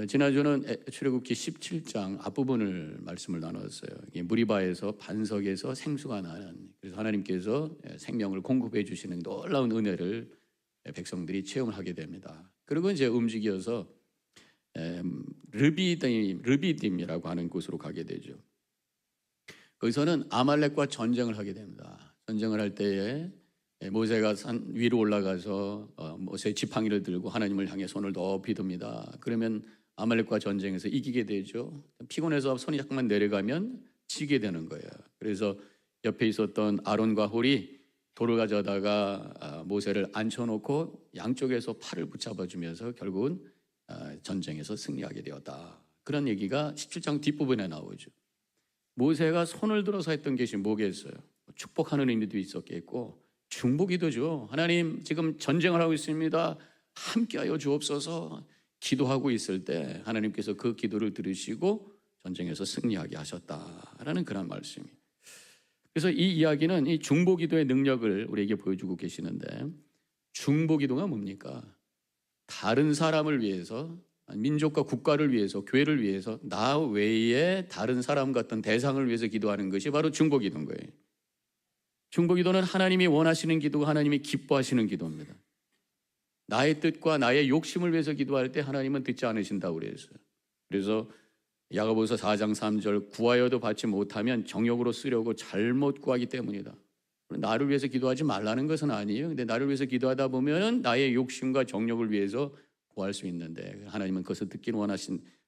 지난주는 출애굽기 17장 앞부분을 말씀을 나눴어요. 무리바에서 반석에서 생수가 나는, 그래서 하나님께서 생명을 공급해 주시는 놀라운 은혜를 백성들이 체험을 하게 됩니다. 그리고 이제 움직여서 르비딤이라고 하는 곳으로 가게 되죠. 거기서는 아말렉과 전쟁을 하게 됩니다. 전쟁을 할 때에 모세가 산 위로 올라가서 모세의 지팡이를 들고 하나님을 향해 손을 높이 듭니다. 그러면 아말렉과 전쟁에서 이기게 되죠. 피곤해서 손이 잠깐만 내려가면 지게 되는 거예요. 그래서 옆에 있었던 아론과 홀이 돌을 가져다가 모세를 앉혀놓고 양쪽에서 팔을 붙잡아주면서 결국은 전쟁에서 승리하게 되었다. 그런 얘기가 17장 뒷부분에 나오죠. 모세가 손을 들어서 했던 것이 뭐겠어요? 축복하는 의미도 있었겠고 중보기도죠. 하나님, 지금 전쟁을 하고 있습니다. 함께하여 주옵소서. 기도하고 있을 때 하나님께서 그 기도를 들으시고 전쟁에서 승리하게 하셨다라는 그런 말씀이에요. 그래서 이 이야기는 이 중보기도의 능력을 우리에게 보여주고 계시는데, 중보기도가 뭡니까? 다른 사람을 위해서, 민족과 국가를 위해서, 교회를 위해서 나 외에 다른 사람 같은 대상을 위해서 기도하는 것이 바로 중보기도인 거예요. 중보기도는 하나님이 원하시는 기도가 하나님이 기뻐하시는 기도입니다. 나의 뜻과 나의 욕심을 위해서 기도할 때 하나님은 듣지 않으신다고 그랬어요. 그래서 야고보서 4장 3절, 구하여도 받지 못하면 정욕으로 쓰려고 잘못 구하기 때문이다. 나를 위해서 기도하지 말라는 것은 아니에요. 근데 나를 위해서 기도하다 보면 나의 욕심과 정욕을 위해서 구할 수 있는데 하나님은 그것을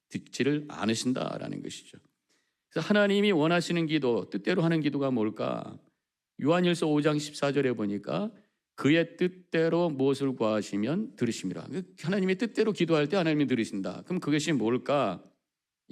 듣지를 않으신다라는 것이죠. 그래서 하나님이 원하시는 기도, 뜻대로 하는 기도가 뭘까? 요한일서 5장 14절에 보니까 그의 뜻대로 무엇을 구하시면 들으심이라. 하나님의 뜻대로 기도할 때 하나님이 들으신다. 그럼 그것이 뭘까?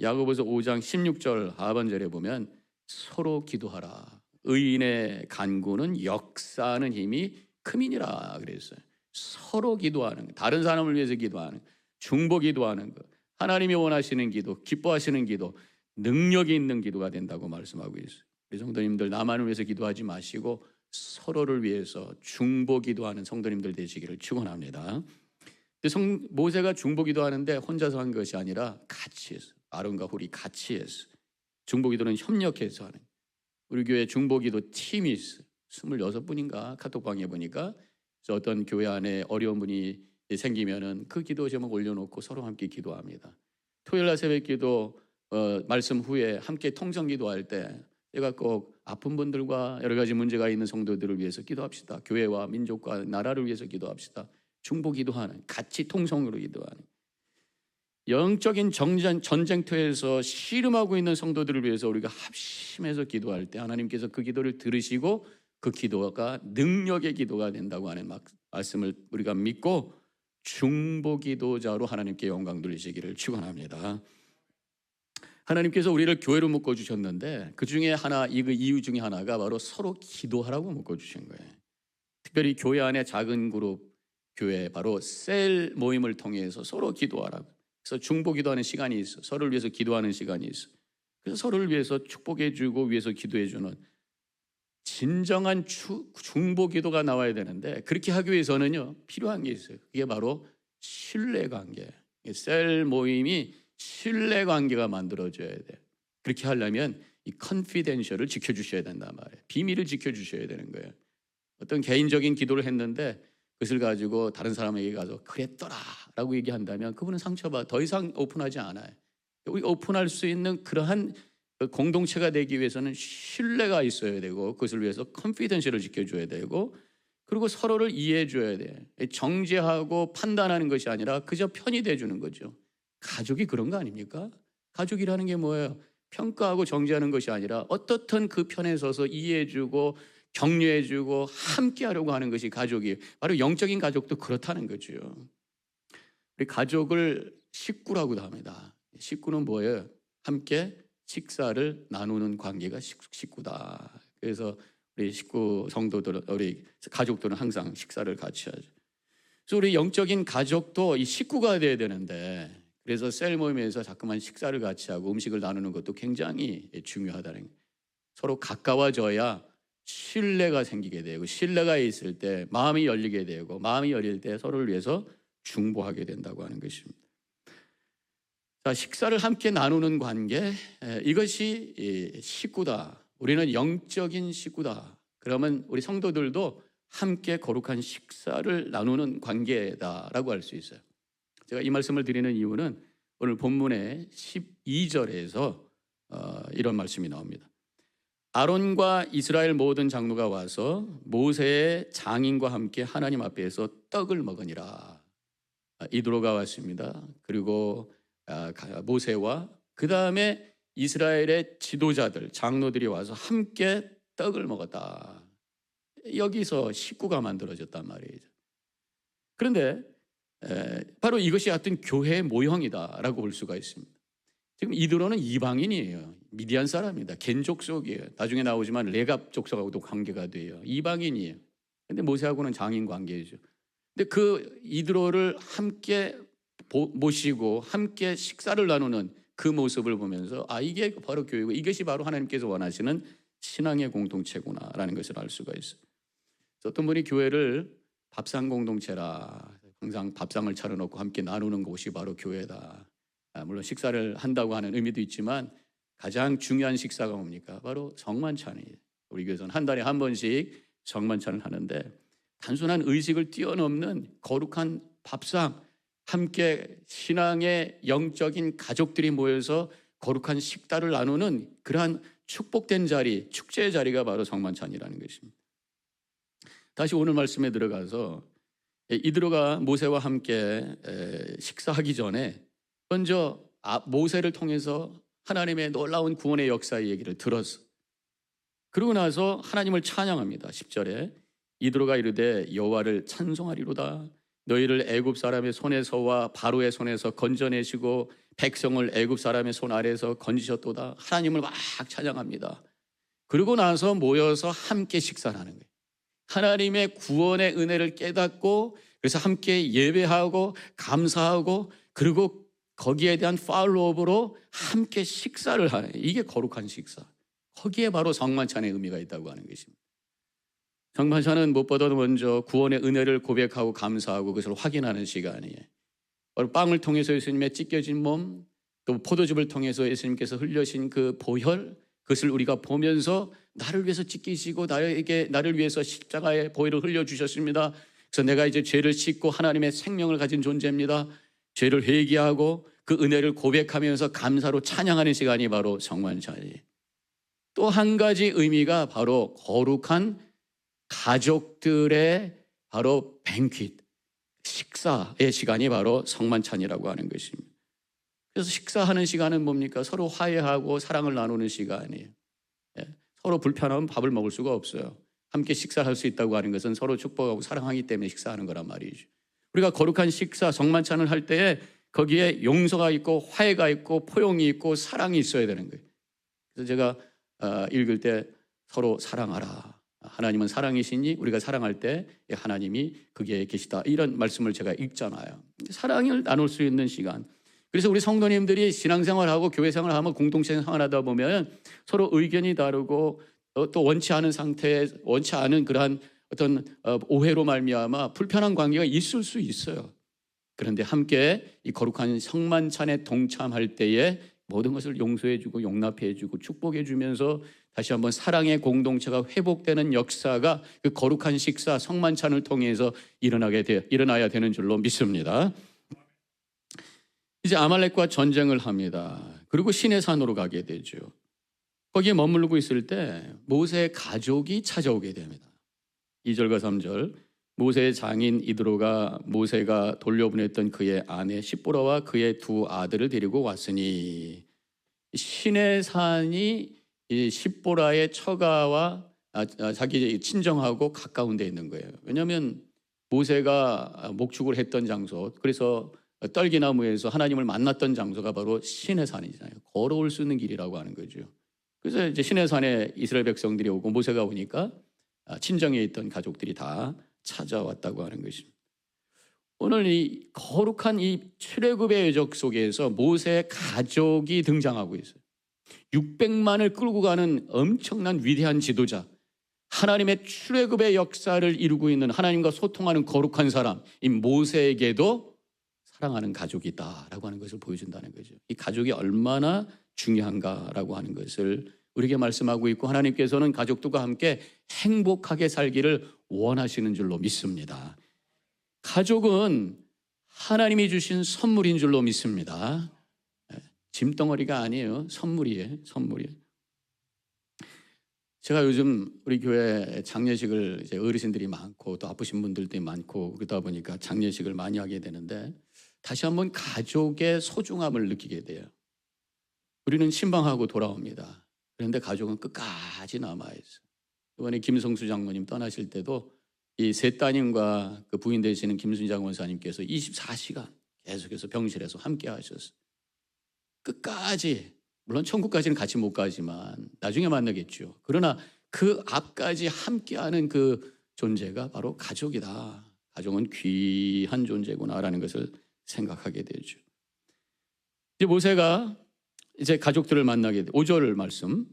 야고보서 5장 16절 하반절에 보면 서로 기도하라. 의인의 간구는 역사하는 힘이 크민이라 그랬어요. 서로 기도하는 것, 다른 사람을 위해서 기도하는 것, 중보 기도하는 것, 하나님이 원하시는 기도, 기뻐하시는 기도, 능력이 있는 기도가 된다고 말씀하고 있어요. 우리 성도님들, 나만을 위해서 기도하지 마시고 서로를 위해서 중보 기도하는 성도님들 되시기를 축원합니다. 모세가 중보 기도하는데 혼자서 한 것이 아니라 같이 했어요. 아론과 홀이 같이 했어요. 중보 기도는 협력해서 하는. 우리 교회 중보 기도 팀이 있어요. 26분인가 카톡방에 보니까 어떤 교회 안에 어려운 분이 생기면은 그 기도 제목 올려놓고 서로 함께 기도합니다. 토요일 날 새벽 기도 말씀 후에 함께 통성 기도할 때 제가 꼭 아픈 분들과 여러 가지 문제가 있는 성도들을 위해서 기도합시다. 교회와 민족과 나라를 위해서 기도합시다. 중보 기도하는, 같이 통성으로 기도하는. 영적인 전쟁터에서 씨름하고 있는 성도들을 위해서 우리가 합심해서 기도할 때 하나님께서 그 기도를 들으시고 그 기도가 능력의 기도가 된다고 하는 말씀을 우리가 믿고 중보 기도자로 하나님께 영광 돌리시기를 축원합니다. 하나님께서 우리를 교회로 묶어주셨는데 그 중에 하나, 이 이유 중에 하나가 바로 서로 기도하라고 묶어주신 거예요. 특별히 교회 안에 작은 그룹 교회, 바로 셀 모임을 통해서 서로 기도하라고. 그래서 중보 기도하는 시간이 있어. 서로를 위해서 기도하는 시간이 있어. 그래서 서로를 위해서 축복해주고 위해서 기도해주는 진정한 중보 기도가 나와야 되는데, 그렇게 하기 위해서는요 필요한 게 있어요. 그게 바로 신뢰관계. 셀 모임이 신뢰관계가 만들어져야 돼. 그렇게 하려면 이 컨피덴셜을 지켜주셔야 된단 말이에요. 비밀을 지켜주셔야 되는 거예요. 어떤 개인적인 기도를 했는데 그것을 가지고 다른 사람에게 가서 그랬더라 라고 얘기한다면 그분은 상처받아 더 이상 오픈하지 않아요. 우리 오픈할 수 있는 그러한 공동체가 되기 위해서는 신뢰가 있어야 되고, 그것을 위해서 컨피던셜을 지켜줘야 되고, 그리고 서로를 이해해 줘야 돼. 정죄하고 판단하는 것이 아니라 그저 편이 돼주는 거죠. 가족이 그런 거 아닙니까? 가족이라는 게 뭐예요? 평가하고 정죄하는 것이 아니라 어떻든 그 편에 서서 이해해주고 격려해주고 함께하려고 하는 것이 가족이에요. 바로 영적인 가족도 그렇다는 거죠. 우리 가족을 식구라고도 합니다. 식구는 뭐예요? 함께 식사를 나누는 관계가 식구다. 그래서 우리 식구 성도들은, 우리 가족들은 항상 식사를 같이 하죠. 그래서 우리 영적인 가족도 이 식구가 돼야 되는데, 그래서 셀 모임에서 자꾸만 식사를 같이 하고 음식을 나누는 것도 굉장히 중요하다는 거예요. 서로 가까워져야 신뢰가 생기게 되고, 신뢰가 있을 때 마음이 열리게 되고, 마음이 열릴 때 서로를 위해서 중보하게 된다고 하는 것입니다. 자, 식사를 함께 나누는 관계, 이것이 식구다. 우리는 영적인 식구다. 그러면 우리 성도들도 함께 거룩한 식사를 나누는 관계다라고 할 수 있어요. 제가 이 말씀을 드리는 이유는 오늘 본문의 12절에서 이런 말씀이 나옵니다. 아론과 이스라엘 모든 장로가 와서 모세의 장인과 함께 하나님 앞에서 떡을 먹으니라. 이드로가 왔습니다. 그리고 모세와 그 다음에 이스라엘의 지도자들, 장로들이 와서 함께 떡을 먹었다. 여기서 식구가 만들어졌단 말이죠. 그런데 바로 이것이 어떤 교회의 모형이다라고 볼 수가 있습니다. 지금 이드로는 이방인이에요. 미디안 사람입니다. 겐 족속이에요. 나중에 나오지만 레갑 족속하고도 관계가 돼요. 이방인이에요. 근데 모세하고는 장인 관계죠. 근데 그 이드로를 함께 모시고 함께 식사를 나누는 그 모습을 보면서 이게 바로 교회고 이것이 바로 하나님께서 원하시는 신앙의 공동체구나라는 것을 알 수가 있어요. 어떤 분이 교회를 밥상 공동체라, 항상 밥상을 차려놓고 함께 나누는 곳이 바로 교회다. 물론 식사를 한다고 하는 의미도 있지만 가장 중요한 식사가 뭡니까? 바로 성만찬이에요. 우리 교회에서는 한 달에 한 번씩 성만찬을 하는데 단순한 의식을 뛰어넘는 거룩한 밥상, 함께 신앙의 영적인 가족들이 모여서 거룩한 식사를 나누는 그러한 축복된 자리, 축제의 자리가 바로 성만찬이라는 것입니다. 다시 오늘 말씀에 들어가서 이드로가 모세와 함께 식사하기 전에 먼저 모세를 통해서 하나님의 놀라운 구원의 역사의 얘기를 들었어. 그러고 나서 하나님을 찬양합니다. 10절에 이드로가 이르되 여호와를 찬송하리로다. 너희를 애굽 사람의 손에서와 바로의 손에서 건져내시고 백성을 애굽 사람의 손 아래에서 건지셨도다. 하나님을 막 찬양합니다. 그러고 나서 모여서 함께 식사를 하는 거예요. 하나님의 구원의 은혜를 깨닫고 그래서 함께 예배하고 감사하고 그리고 거기에 대한 팔로우업으로 함께 식사를 하는, 이게 거룩한 식사. 거기에 바로 성만찬의 의미가 있다고 하는 것입니다. 성만찬은 무엇보다도 먼저 구원의 은혜를 고백하고 감사하고 그것을 확인하는 시간이에요. 바로 빵을 통해서 예수님의 찢겨진 몸, 또 포도즙을 통해서 예수님께서 흘려신 그 보혈, 그것을 우리가 보면서 나를 위해서 찢기시고 나를 위해서 십자가의 보혈을 흘려주셨습니다. 그래서 내가 이제 죄를 씻고 하나님의 생명을 가진 존재입니다. 죄를 회개하고 그 은혜를 고백하면서 감사로 찬양하는 시간이 바로 성만찬이에요. 또 한 가지 의미가 바로 거룩한 가족들의 바로 뱅퀴, 식사의 시간이 바로 성만찬이라고 하는 것입니다. 그래서 식사하는 시간은 뭡니까? 서로 화해하고 사랑을 나누는 시간이에요. 서로 불편하면 밥을 먹을 수가 없어요. 함께 식사할 수 있다고 하는 것은 서로 축복하고 사랑하기 때문에 식사하는 거란 말이죠. 우리가 거룩한 식사, 성만찬을 할 때에 거기에 용서가 있고 화해가 있고 포용이 있고 사랑이 있어야 되는 거예요. 그래서 제가 읽을 때 서로 사랑하라. 하나님은 사랑이시니 우리가 사랑할 때 하나님이 거기에 계시다. 이런 말씀을 제가 읽잖아요. 사랑을 나눌 수 있는 시간. 그래서 우리 성도님들이 신앙생활하고 교회생활을 하면 공동체 생활하다 보면 서로 의견이 다르고 또 원치 않은 상태에 원치 않은 그러한 어떤 오해로 말미암아 불편한 관계가 있을 수 있어요. 그런데 함께 이 거룩한 성만찬에 동참할 때에 모든 것을 용서해주고 용납해주고 축복해주면서 다시 한번 사랑의 공동체가 회복되는 역사가 그 거룩한 식사 성만찬을 통해서 일어나야 되는 줄로 믿습니다. 이제 아말렉과 전쟁을 합니다. 그리고 시내산으로 가게 되죠. 거기에 머무르고 있을 때 모세의 가족이 찾아오게 됩니다. 2절과 3절 모세의 장인 이드로가 모세가 돌려보냈던 그의 아내 십보라와 그의 두 아들을 데리고 왔으니 시내산이 이 십보라의 처가와 자기 친정하고 가까운 데 있는 거예요. 왜냐하면 모세가 목축을 했던 장소, 그래서 떨기나무에서 하나님을 만났던 장소가 바로 시내산이잖아요. 걸어올 수 있는 길이라고 하는 거죠. 그래서 이제 시내산에 이스라엘 백성들이 오고 모세가 오니까 친정에 있던 가족들이 다 찾아왔다고 하는 것입니다. 오늘 이 거룩한 이 출애굽의 여적 속에서 모세의 가족이 등장하고 있어요. 600만을 끌고 가는 엄청난 위대한 지도자, 하나님의 출애굽의 역사를 이루고 있는 하나님과 소통하는 거룩한 사람, 이 모세에게도 사랑하는 가족이 있다라고 하는 것을 보여준다는 거죠. 이 가족이 얼마나 중요한가라고 하는 것을 우리에게 말씀하고 있고, 하나님께서는 가족들과 함께 행복하게 살기를 원하시는 줄로 믿습니다. 가족은 하나님이 주신 선물인 줄로 믿습니다. 짐덩어리가 아니에요. 선물이에요. 선물이에요. 제가 요즘 우리 교회 장례식을 이제 어르신들이 많고 또 아프신 분들도 많고 그러다 보니까 장례식을 많이 하게 되는데, 다시 한번 가족의 소중함을 느끼게 돼요. 우리는 신방하고 돌아옵니다. 그런데 가족은 끝까지 남아있어요. 이번에 김성수 장모님 떠나실 때도 이 세 따님과 그 부인 되시는 김순장 원사님께서 24시간 계속해서 병실에서 함께 하셨어요. 끝까지, 물론 천국까지는 같이 못 가지만 나중에 만나겠죠. 그러나 그 앞까지 함께하는 그 존재가 바로 가족이다. 가족은 귀한 존재구나라는 것을 생각하게 되죠. 이제 모세가 이제 가족들을 만나게 돼. 5절 말씀.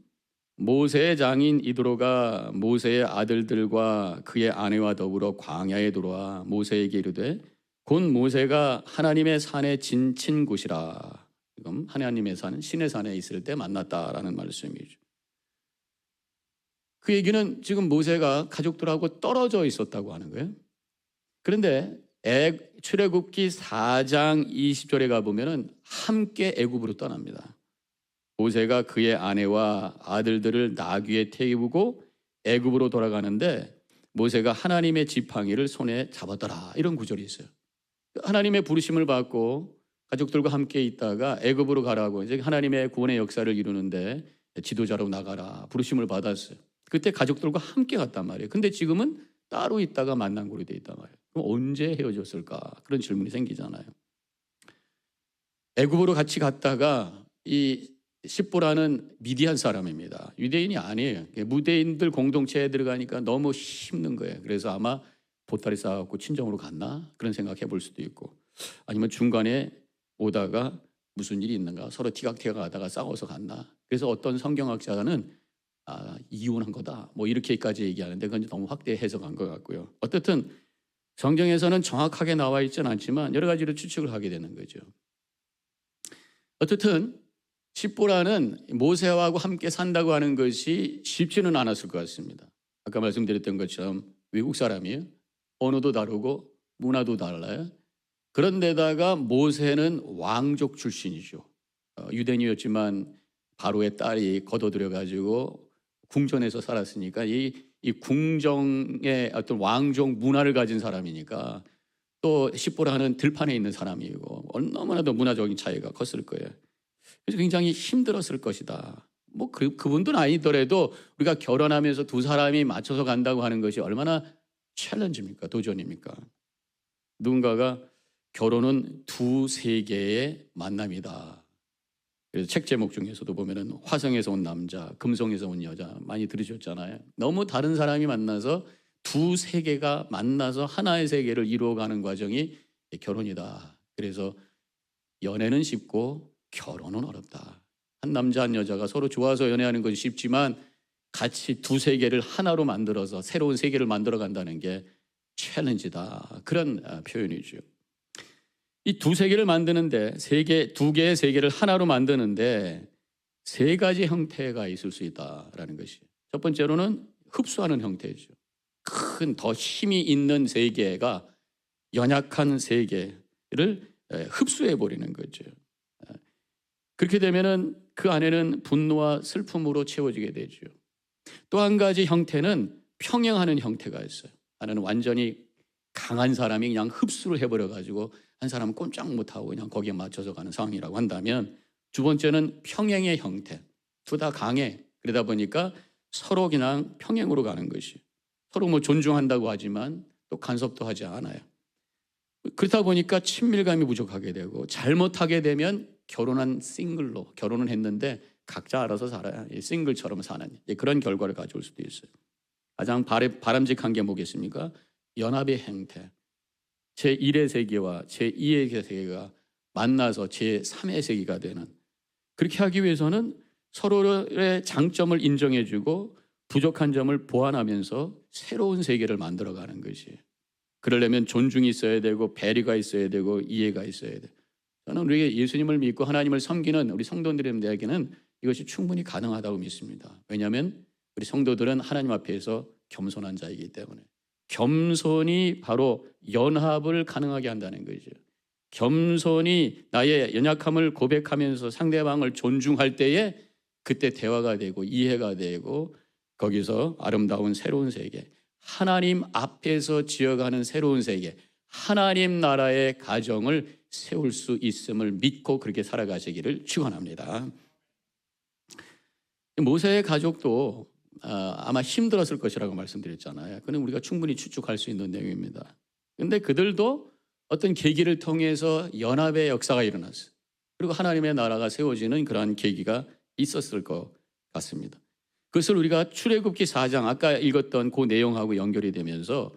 모세의 장인 이드로가 모세의 아들들과 그의 아내와 더불어 광야에 들어와 모세에게 이르되 곧 모세가 하나님의 산에 진친 곳이라. 지금 하나님의 산, 신의 산에 있을 때 만났다라는 말씀이죠. 그 얘기는 지금 모세가 가족들하고 떨어져 있었다고 하는 거예요. 그런데 출애굽기 4장 20절에 가보면은 함께 애굽으로 떠납니다. 모세가 그의 아내와 아들들을 나귀에 태우고 애굽으로 돌아가는데 모세가 하나님의 지팡이를 손에 잡았더라, 이런 구절이 있어요. 하나님의 부르심을 받고 가족들과 함께 있다가 애굽으로 가라고, 이제 하나님의 구원의 역사를 이루는데 지도자로 나가라 부르심을 받았어요. 그때 가족들과 함께 갔단 말이에요. 근데 지금은 따로 있다가 만난 꼴이 돼 있단 말이에요. 그럼 언제 헤어졌을까? 그런 질문이 생기잖아요. 애굽으로 같이 갔다가 이 십보라는 미디안 사람입니다. 유대인이 아니에요. 무대인들 공동체에 들어가니까 너무 힘든 거예요. 그래서 아마 보따리 싸갖고 친정으로 갔나? 그런 생각해 볼 수도 있고, 아니면 중간에 오다가 무슨 일이 있는가? 서로 티격태격 하다가 싸워서 갔나? 그래서 어떤 성경학자는 이혼한 거다, 뭐 이렇게까지 얘기하는데 그건 너무 확대 해석한 것 같고요. 어쨌든 성경에서는 정확하게 나와 있지는 않지만 여러 가지로 추측을 하게 되는 거죠. 어쨌든 십보라는 모세하고 함께 산다고 하는 것이 쉽지는 않았을 것 같습니다. 아까 말씀드렸던 것처럼 외국 사람이에요. 언어도 다르고 문화도 달라요. 그런데다가 모세는 왕족 출신이죠. 유대인이었지만 바로의 딸이 거둬들여가지고 궁전에서 살았으니까 이 궁정의 어떤 왕족 문화를 가진 사람이니까, 또 십보라는 들판에 있는 사람이고 너무나도 문화적인 차이가 컸을 거예요. 그래서 굉장히 힘들었을 것이다. 뭐 그분들은 아니더라도 우리가 결혼하면서 두 사람이 맞춰서 간다고 하는 것이 얼마나 챌린지입니까? 도전입니까? 누군가가 결혼은 두 세계의 만남이다. 그래서 책 제목 중에서도 보면은 화성에서 온 남자, 금성에서 온 여자 많이 들으셨잖아요. 너무 다른 사람이 만나서 두 세계가 만나서 하나의 세계를 이루어가는 과정이 결혼이다. 그래서 연애는 쉽고 결혼은 어렵다. 한 남자 한 여자가 서로 좋아서 연애하는 것이 쉽지만 같이 두 세계를 하나로 만들어서 새로운 세계를 만들어 간다는 게 챌린지다. 그런 표현이죠. 이 두 세계를 만드는데 두 개의 세계를 하나로 만드는데 세 가지 형태가 있을 수 있다라는 것이. 첫 번째로는 흡수하는 형태죠. 큰 더 힘이 있는 세계가 연약한 세계를 흡수해 버리는 거죠. 그렇게 되면은 그 안에는 분노와 슬픔으로 채워지게 되죠. 또 한 가지 형태는 평행하는 형태가 있어요. 하나는 완전히 강한 사람이 그냥 흡수를 해버려 가지고 한 사람은 꼼짝 못하고 그냥 거기에 맞춰서 가는 상황이라고 한다면, 두 번째는 평행의 형태. 둘 다 강해. 그러다 보니까 서로 그냥 평행으로 가는 것이. 서로 뭐 존중한다고 하지만 또 간섭도 하지 않아요. 그렇다 보니까 친밀감이 부족하게 되고, 잘못하게 되면 결혼한 싱글로 결혼은 했는데 각자 알아서 살아야 싱글처럼 사는 그런 결과를 가져올 수도 있어요. 가장 바람직한 게 뭐겠습니까? 연합의 형태. 제1의 세계와 제2의 세계가 만나서 제3의 세계가 되는, 그렇게 하기 위해서는 서로의 장점을 인정해주고 부족한 점을 보완하면서 새로운 세계를 만들어가는 것이. 그러려면 존중이 있어야 되고 배려가 있어야 되고 이해가 있어야 돼요. 저는 우리 예수님을 믿고 하나님을 섬기는 우리 성도들에게는 이것이 충분히 가능하다고 믿습니다. 왜냐하면 우리 성도들은 하나님 앞에서 겸손한 자이기 때문에. 겸손이 바로 연합을 가능하게 한다는 거죠. 겸손이 나의 연약함을 고백하면서 상대방을 존중할 때에 그때 대화가 되고 이해가 되고 거기서 아름다운 새로운 세계, 하나님 앞에서 지어가는 새로운 세계, 하나님 나라의 가정을 세울 수 있음을 믿고 그렇게 살아가시기를 축원합니다. 모세의 가족도 아마 힘들었을 것이라고 말씀드렸잖아요. 그건 우리가 충분히 추측할 수 있는 내용입니다. 그런데 그들도 어떤 계기를 통해서 연합의 역사가 일어났어요. 그리고 하나님의 나라가 세워지는 그러한 계기가 있었을 것 같습니다. 그것을 우리가 출애굽기 4장 아까 읽었던 그 내용하고 연결이 되면서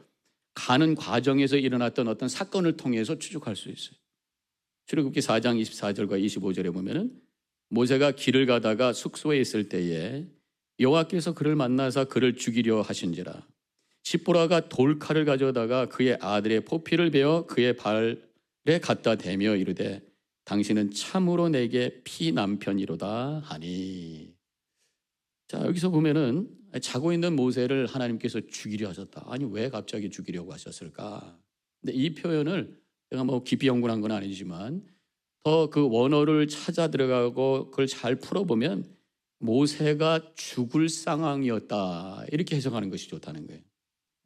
가는 과정에서 일어났던 어떤 사건을 통해서 추측할 수 있어요. 출애굽기 4장 24절과 25절에 보면은 모세가 길을 가다가 숙소에 있을 때에 여호와께서 그를 만나서 그를 죽이려 하신지라. 십보라가 돌칼을 가져다가 그의 아들의 포피를 베어 그의 발에 갖다 대며 이르되 당신은 참으로 내게 피남편이로다 하니. 자, 여기서 보면은 자고 있는 모세를 하나님께서 죽이려 하셨다. 아니 왜 갑자기 죽이려고 하셨을까? 근데 이 표현을 제가 뭐 깊이 연구한 건 아니지만 더 그 원어를 찾아 들어가고 그걸 잘 풀어보면 모세가 죽을 상황이었다 이렇게 해석하는 것이 좋다는 거예요.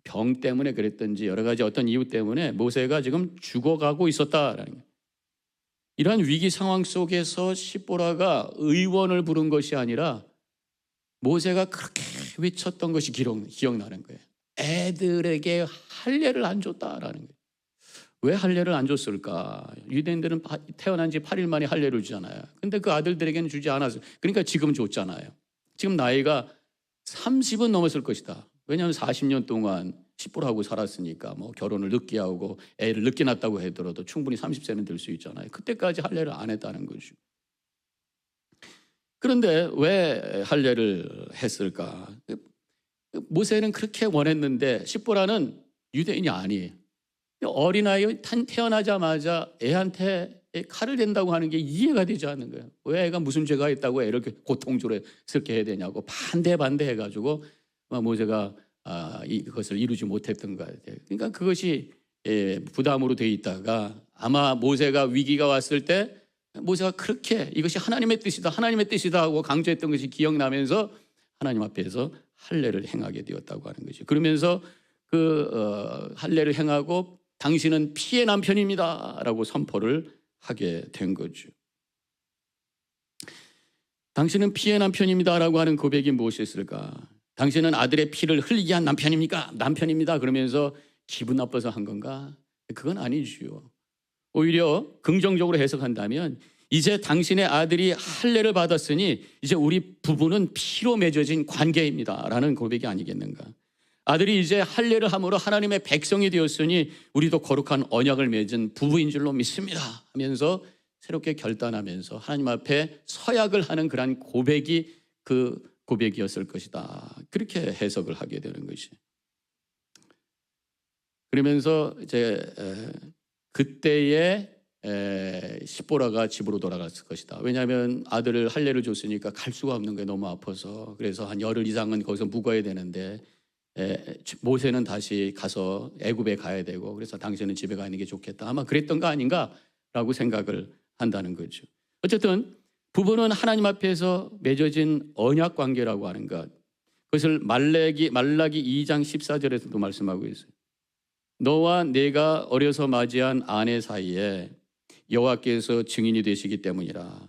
병 때문에 그랬든지 여러 가지 어떤 이유 때문에 모세가 지금 죽어가고 있었다라는 거예요. 이러한 위기 상황 속에서 십보라가 의원을 부른 것이 아니라 모세가 그렇게 외쳤던 것이 기억나는 거예요. 애들에게 할례를 안 줬다라는 거예요. 왜 할례를 안 줬을까? 유대인들은 태어난 지 8일 만에 할례를 주잖아요. 근데 그 아들들에게는 주지 않았어요. 그러니까 지금 줬잖아요. 지금 나이가 30은 넘었을 것이다. 왜냐하면 40년 동안 십보라하고 살았으니까 뭐 결혼을 늦게 하고 애를 늦게 낳았다고 하더라도 충분히 30세는 될 수 있잖아요. 그때까지 할례를 안 했다는 거죠. 그런데 왜 할례를 했을까? 모세는 그렇게 원했는데 십보라는 유대인이 아니에요. 어린아이 태어나자마자 애한테 칼을 댄다고 하는 게 이해가 되지 않는 거예요. 왜 애가 무슨 죄가 있다고 애를 고통스럽게 해야 되냐고 반대해가지고 모세가 이것을 이루지 못했던 것 같아요. 그러니까 그것이 부담으로 돼 있다가 아마 모세가 위기가 왔을 때 모세가 그렇게 이것이 하나님의 뜻이다 하고 강조했던 것이 기억나면서 하나님 앞에서 할례를 행하게 되었다고 하는 것이죠. 그러면서 그 할례를 행하고 당신은 피의 남편입니다 라고 선포를 하게 된 거죠. 당신은 피의 남편입니다 라고 하는 고백이 무엇이었을까? 당신은 아들의 피를 흘리게 한 남편입니까? 남편입니다 그러면서 기분 나빠서 한 건가? 그건 아니지요. 오히려 긍정적으로 해석한다면 이제 당신의 아들이 할례를 받았으니 이제 우리 부부는 피로 맺어진 관계입니다 라는 고백이 아니겠는가? 아들이 이제 할례를 함으로 하나님의 백성이 되었으니 우리도 거룩한 언약을 맺은 부부인 줄로 믿습니다 하면서 새롭게 결단하면서 하나님 앞에 서약을 하는 그러한 고백이 그 고백이었을 것이다. 그렇게 해석을 하게 되는 것이. 그러면서 이제 그때에 십보라가 집으로 돌아갔을 것이다. 왜냐하면 아들을 할례를 줬으니까 갈 수가 없는 게 너무 아파서 그래서 한 열흘 이상은 거기서 묵어야 되는데 모세는 다시 가서 애굽에 가야 되고 그래서 당신은 집에 가는 게 좋겠다. 아마 그랬던 거 아닌가라고 생각을 한다는 거죠. 어쨌든 부부는 하나님 앞에서 맺어진 언약 관계라고 하는 것. 그것을 말라기 2장 14절에서도 말씀하고 있어요. 너와 내가 어려서 맞이한 아내 사이에 여호와께서 증인이 되시기 때문이라.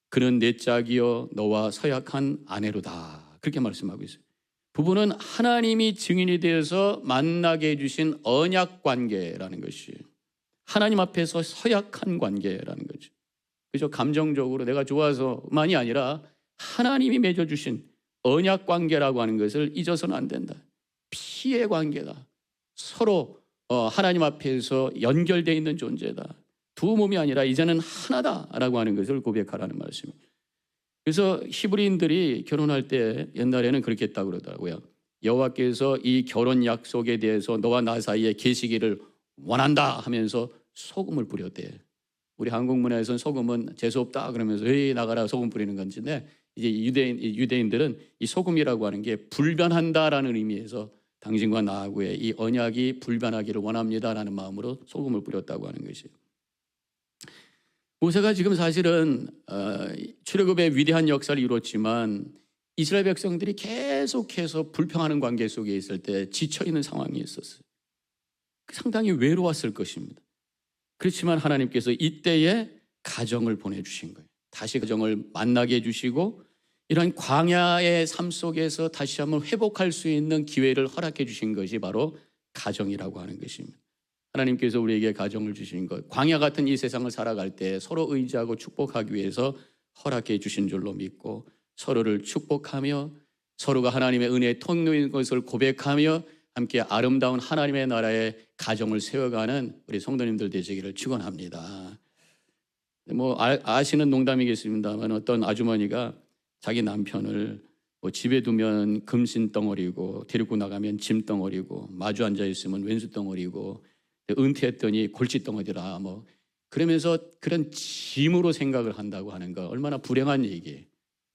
그는 내 짝이요 너와 서약한 아내로다. 그렇게 말씀하고 있어요. 부부는 하나님이 증인이 되어서 만나게 해주신 언약 관계라는 것이 하나님 앞에서 서약한 관계라는 거죠. 그죠? 감정적으로 내가 좋아서만이 아니라 하나님이 맺어주신 언약 관계라고 하는 것을 잊어서는 안 된다. 피의 관계다. 서로 하나님 앞에서 연결되어 있는 존재다. 두 몸이 아니라 이제는 하나다라고 하는 것을 고백하라는 말씀입니다. 그래서 히브리인들이 결혼할 때 옛날에는 그렇게 했다고 그러더라고요. 여호와께서 이 결혼 약속에 대해서 너와 나 사이에 계시기를 원한다 하면서 소금을 뿌렸대요. 우리 한국 문화에서는 소금은 재수없다 그러면서 에이 나가라 소금 뿌리는 건데, 이제 유대인들은 이 소금이라고 하는 게 불변한다라는 의미에서 당신과 나하고의 이 언약이 불변하기를 원합니다라는 마음으로 소금을 뿌렸다고 하는 것이에요. 모세가 지금 사실은 출애굽의 위대한 역사를 이뤘지만 이스라엘 백성들이 계속해서 불평하는 관계 속에 있을 때 지쳐있는 상황이 있었어요. 상당히 외로웠을 것입니다. 그렇지만 하나님께서 이때에 가정을 보내주신 거예요. 다시 가정을 만나게 해주시고 이런 광야의 삶 속에서 다시 한번 회복할 수 있는 기회를 허락해 주신 것이 바로 가정이라고 하는 것입니다. 하나님께서 우리에게 가정을 주신 것, 광야 같은 이 세상을 살아갈 때 서로 의지하고 축복하기 위해서 허락해 주신 줄로 믿고 서로를 축복하며 서로가 하나님의 은혜의 통로인 것을 고백하며 함께 아름다운 하나님의 나라의 가정을 세워가는 우리 성도님들 되시기를 축원합니다. 아시는 농담이겠습니다만 어떤 아주머니가 자기 남편을 집에 두면 금신덩어리고 데리고 나가면 짐덩어리고 마주 앉아 있으면 왼수덩어리고 은퇴했더니 골칫덩어리라 그러면서 그런 짐으로 생각을 한다고 하는 거 얼마나 불행한 얘기예요.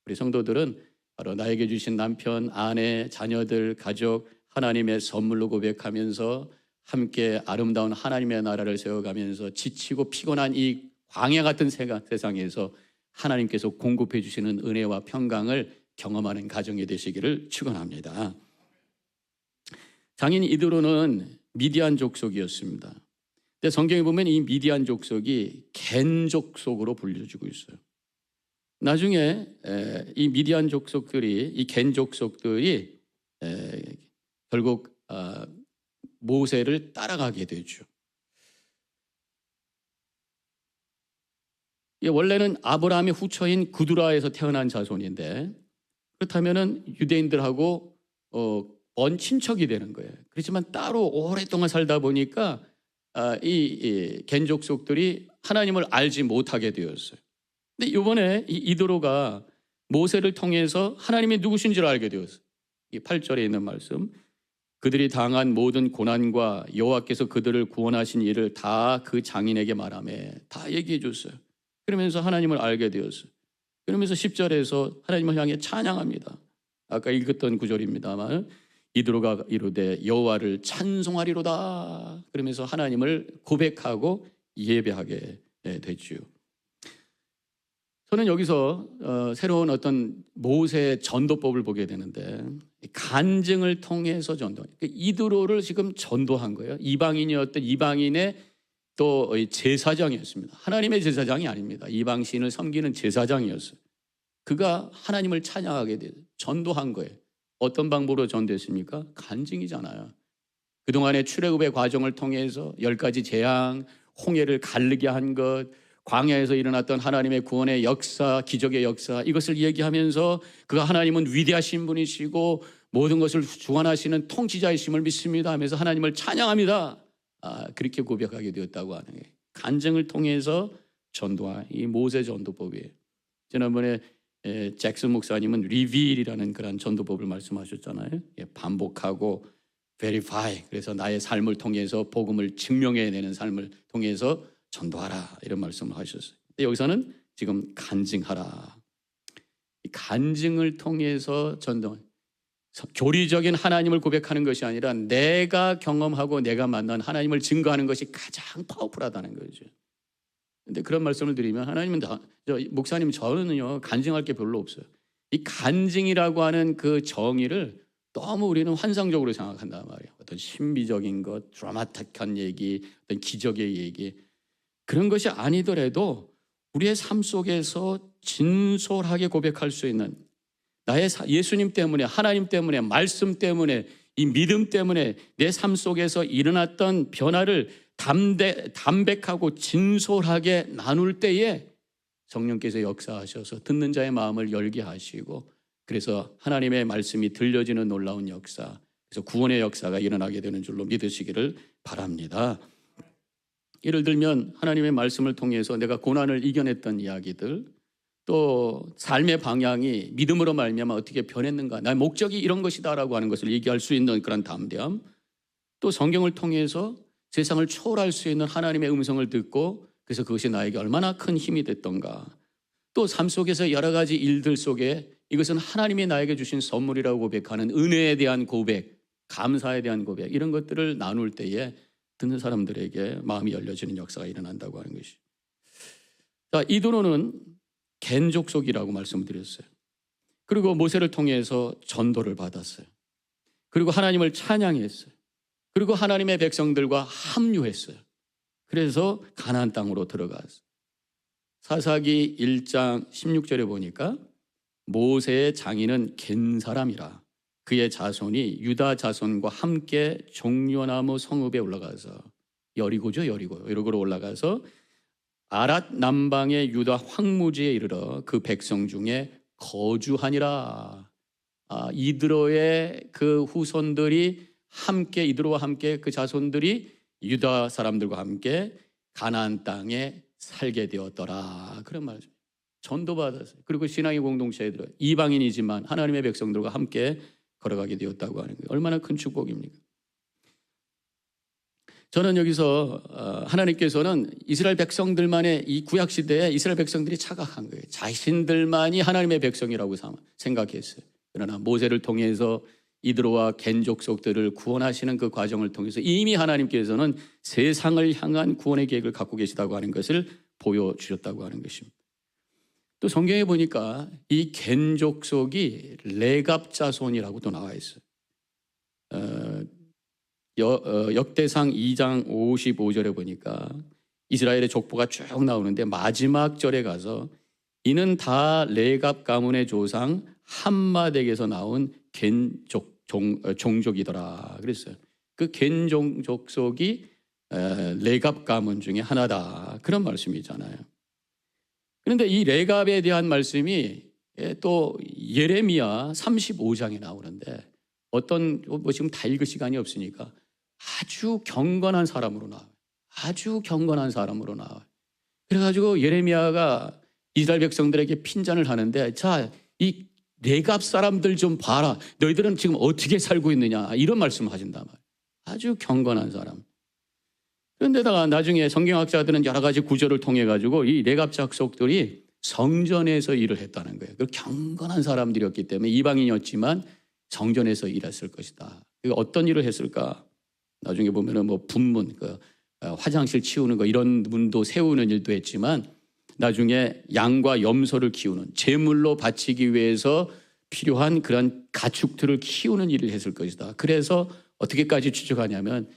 우리 성도들은 바로 나에게 주신 남편, 아내, 자녀들, 가족 하나님의 선물로 고백하면서 함께 아름다운 하나님의 나라를 세워가면서 지치고 피곤한 이 광야 같은 세상에서 하나님께서 공급해 주시는 은혜와 평강을 경험하는 가정이 되시기를 축원합니다. 장인 이드로는 미디안 족속이었습니다. 근데 성경에 보면 이 미디안 족속이 겐 족속으로 불려지고 있어요. 나중에 이 미디안 족속들이, 이 겐 족속들이 결국 모세를 따라가게 되죠. 원래는 아브라함의 후처인 구두라에서 태어난 자손인데 그렇다면은 유대인들하고 먼 친척이 되는 거예요. 그렇지만 따로 오랫동안 살다 보니까 이 겐족속들이 하나님을 알지 못하게 되었어요. 근데 이번에 이드로가 모세를 통해서 하나님이 누구신지를 알게 되었어요. 이 8절에 있는 말씀, 그들이 당한 모든 고난과 여호와께서 그들을 구원하신 일을 다 그 장인에게 말하며 다 얘기해 줬어요. 그러면서 하나님을 알게 되었어요. 그러면서 10절에서 하나님을 향해 찬양합니다. 아까 읽었던 구절입니다만 이드로가 이르되 여호와를 찬송하리로다. 그러면서 하나님을 고백하고 예배하게 되지요. 저는 여기서 새로운 어떤 모세의 전도법을 보게 되는데 간증을 통해서 전도. 이드로를 지금 전도한 거예요. 이방인이었던 이방인의 또 제사장이었습니다. 하나님의 제사장이 아닙니다. 이방 신을 섬기는 제사장이었어요. 그가 하나님을 찬양하게 돼서 전도한 거예요. 어떤 방법으로 전도했습니까? 간증이잖아요. 그동안의 출애굽의 과정을 통해서 10가지 재앙, 홍해를 가르게 한 것, 광야에서 일어났던 하나님의 구원의 역사, 기적의 역사, 이것을 얘기하면서 그가 하나님은 위대하신 분이시고 모든 것을 주관하시는 통치자이심을 믿습니다 하면서 하나님을 찬양합니다. 그렇게 고백하게 되었다고 하는 거예요. 간증을 통해서 전도한 이 모세 전도법이에요. 지난번에 잭슨 목사님은 리빌이라는 그런 전도법을 말씀하셨잖아요. 반복하고 verify, 그래서 나의 삶을 통해서 복음을 증명해내는 삶을 통해서 전도하라 이런 말씀을 하셨어요. 근데 여기서는 지금 간증하라. 이 간증을 통해서 전도, 교리적인 하나님을 고백하는 것이 아니라 내가 경험하고 내가 만난 하나님을 증거하는 것이 가장 파워풀하다는 거죠. 근데 그런 말씀을 드리면 하나님은 목사님 저는요 간증할 게 별로 없어요. 이 간증이라고 하는 그 정의를 너무 우리는 환상적으로 생각한단 말이에요. 어떤 신비적인 것, 드라마틱한 얘기, 어떤 기적의 얘기, 그런 것이 아니더라도 우리의 삶 속에서 진솔하게 고백할 수 있는 나의 예수님 때문에, 하나님 때문에, 말씀 때문에, 이 믿음 때문에 내 삶 속에서 일어났던 변화를 담백하고 진솔하게 나눌 때에 성령께서 역사하셔서 듣는 자의 마음을 열게 하시고 그래서 하나님의 말씀이 들려지는 놀라운 역사, 그래서 구원의 역사가 일어나게 되는 줄로 믿으시기를 바랍니다. 예를 들면 하나님의 말씀을 통해서 내가 고난을 이겨냈던 이야기들, 또 삶의 방향이 믿음으로 말미암아 어떻게 변했는가, 나의 목적이 이런 것이다라고 하는 것을 얘기할 수 있는 그런 담대함, 또 성경을 통해서 세상을 초월할 수 있는 하나님의 음성을 듣고 그래서 그것이 나에게 얼마나 큰 힘이 됐던가. 또 삶 속에서 여러 가지 일들 속에 이것은 하나님이 나에게 주신 선물이라고 고백하는 은혜에 대한 고백, 감사에 대한 고백, 이런 것들을 나눌 때에 듣는 사람들에게 마음이 열려지는 역사가 일어난다고 하는 것이. 자, 이드로는 겐족속이라고 말씀드렸어요. 그리고 모세를 통해서 전도를 받았어요. 그리고 하나님을 찬양했어요. 그리고 하나님의 백성들과 합류했어요. 그래서 가나안 땅으로 들어갔어요. 사사기 1장 16절에 보니까 모세의 장인은 겐 사람이라 그의 자손이 유다 자손과 함께 종려나무 성읍에 올라가서 여리고죠, 여리고로 올라가서 아랏 남방의 유다 황무지에 이르러 그 백성 중에 거주하니라. 이드로의 그 후손들이 함께, 이드로와 함께 그 자손들이 유다 사람들과 함께 가나안 땅에 살게 되었더라. 그런 말이죠. 전도받았어요. 그리고 신앙의 공동체에 들어 이방인이지만 하나님의 백성들과 함께 걸어가게 되었다고 하는 거예요. 얼마나 큰 축복입니까? 저는 여기서 하나님께서는 이스라엘 백성들만의 이 구약시대에 이스라엘 백성들이 착각한 거예요. 자신들만이 하나님의 백성이라고 생각했어요. 그러나 모세를 통해서 이드로와 겐 족속들을 구원하시는 그 과정을 통해서 이미 하나님께서는 세상을 향한 구원의 계획을 갖고 계시다고 하는 것을 보여주셨다고 하는 것입니다. 또 성경에 보니까 이 겐 족속이 레갑 자손이라고 또 나와 있어요. 역대상 2장 55절에 보니까 이스라엘의 족보가 쭉 나오는데 마지막 절에 가서 이는 다 레갑 가문의 조상 함마덱에서 나온 겐 종족이더라 그랬어요. 그 겐 족속이 레갑 가문 중에 하나다, 그런 말씀이잖아요. 그런데 이 레갑에 대한 말씀이 또 예레미야 35장에 나오는데 어떤, 지금 다 읽을 시간이 없으니까 아주 경건한 사람으로 나와요. 아주 경건한 사람으로 나와요. 그래가지고 예레미야가 이스라엘 백성들에게 핀잔을 하는데, 자, 이 레갑 사람들 좀 봐라. 너희들은 지금 어떻게 살고 있느냐, 이런 말씀을 하신단 말이에요. 아주 경건한 사람. 그런데다가 나중에 성경학자들은 여러 가지 구절을 통해 가지고 이 레갑 족속들이 성전에서 일을 했다는 거예요. 그 경건한 사람들이었기 때문에 이방인이었지만 성전에서 일했을 것이다. 어떤 일을 했을까? 나중에 보면은 뭐 분문, 화장실 치우는 거, 이런 문도 세우는 일도 했지만 나중에 양과 염소를 키우는, 제물로 바치기 위해서 필요한 그런 가축들을 키우는 일을 했을 것이다. 그래서 어떻게까지 추측하냐면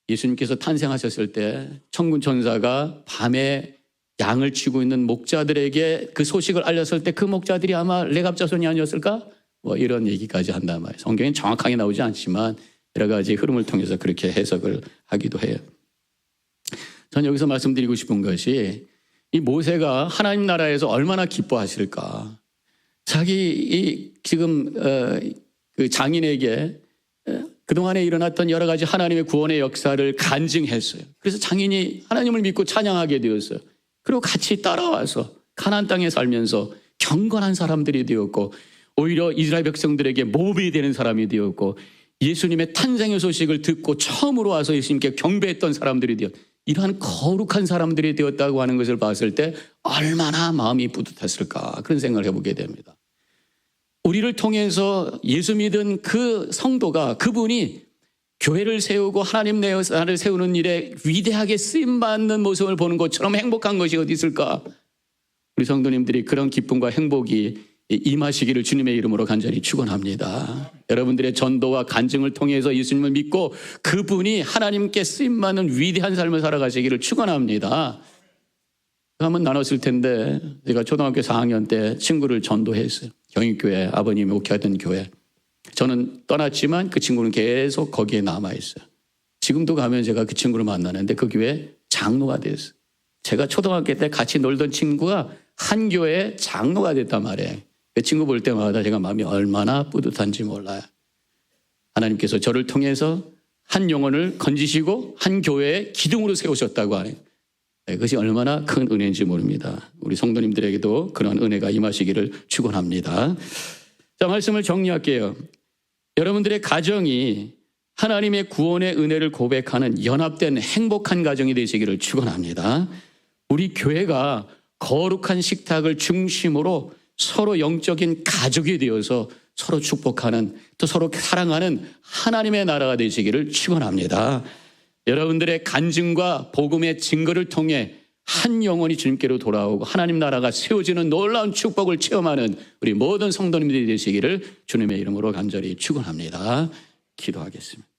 예수님께서 탄생하셨을 때 천군 천사가 밤에 양을 치고 있는 목자들에게 그 소식을 알렸을 때 그 목자들이 아마 레갑 자손이 아니었을까? 뭐 이런 얘기까지 한단 말이에요. 성경엔 정확하게 나오지 않지만 여러 가지 흐름을 통해서 그렇게 해석을 하기도 해요. 전 여기서 말씀드리고 싶은 것이 이 모세가 하나님 나라에서 얼마나 기뻐하실까. 자기 지금 그 장인에게 그동안에 일어났던 여러 가지 하나님의 구원의 역사를 간증했어요. 그래서 장인이 하나님을 믿고 찬양하게 되었어요. 그리고 같이 따라와서 가나안 땅에 살면서 경건한 사람들이 되었고, 오히려 이스라엘 백성들에게 모범이 되는 사람이 되었고, 예수님의 탄생의 소식을 듣고 처음으로 와서 예수님께 경배했던 사람들이 되었고, 이러한 거룩한 사람들이 되었다고 하는 것을 봤을 때 얼마나 마음이 뿌듯했을까, 그런 생각을 해보게 됩니다. 우리를 통해서 예수 믿은 그 성도가, 그분이 교회를 세우고 하나님 나라를 세우는 일에 위대하게 쓰임받는 모습을 보는 것처럼 행복한 것이 어디 있을까? 우리 성도님들이 그런 기쁨과 행복이 임하시기를 주님의 이름으로 간절히 축원합니다. 여러분들의 전도와 간증을 통해서 예수님을 믿고 그분이 하나님께 쓰임받는 위대한 삶을 살아가시기를 축원합니다. 한번 나눴을 텐데, 제가 초등학교 4학년 때 친구를 전도했어요. 경익교회, 아버님이 목회하던 교회. 저는 떠났지만 그 친구는 계속 거기에 남아있어요. 지금도 가면 제가 그 친구를 만나는데 그 교회 장로가 됐어요. 제가 초등학교 때 같이 놀던 친구가 한 교회에 장로가 됐단 말이에요. 그 친구 볼 때마다 제가 마음이 얼마나 뿌듯한지 몰라요. 하나님께서 저를 통해서 한 영혼을 건지시고 한 교회에 기둥으로 세우셨다고 하네요. 그것이 얼마나 큰 은혜인지 모릅니다. 우리 성도님들에게도 그런 은혜가 임하시기를 축원합니다. 자, 말씀을 정리할게요. 여러분들의 가정이 하나님의 구원의 은혜를 고백하는 연합된 행복한 가정이 되시기를 축원합니다. 우리 교회가 거룩한 식탁을 중심으로 서로 영적인 가족이 되어서 서로 축복하는, 또 서로 사랑하는 하나님의 나라가 되시기를 축원합니다. 여러분들의 간증과 복음의 증거를 통해 한 영혼이 주님께로 돌아오고 하나님 나라가 세워지는 놀라운 축복을 체험하는 우리 모든 성도님들이 되시기를 주님의 이름으로 간절히 축원합니다. 기도하겠습니다.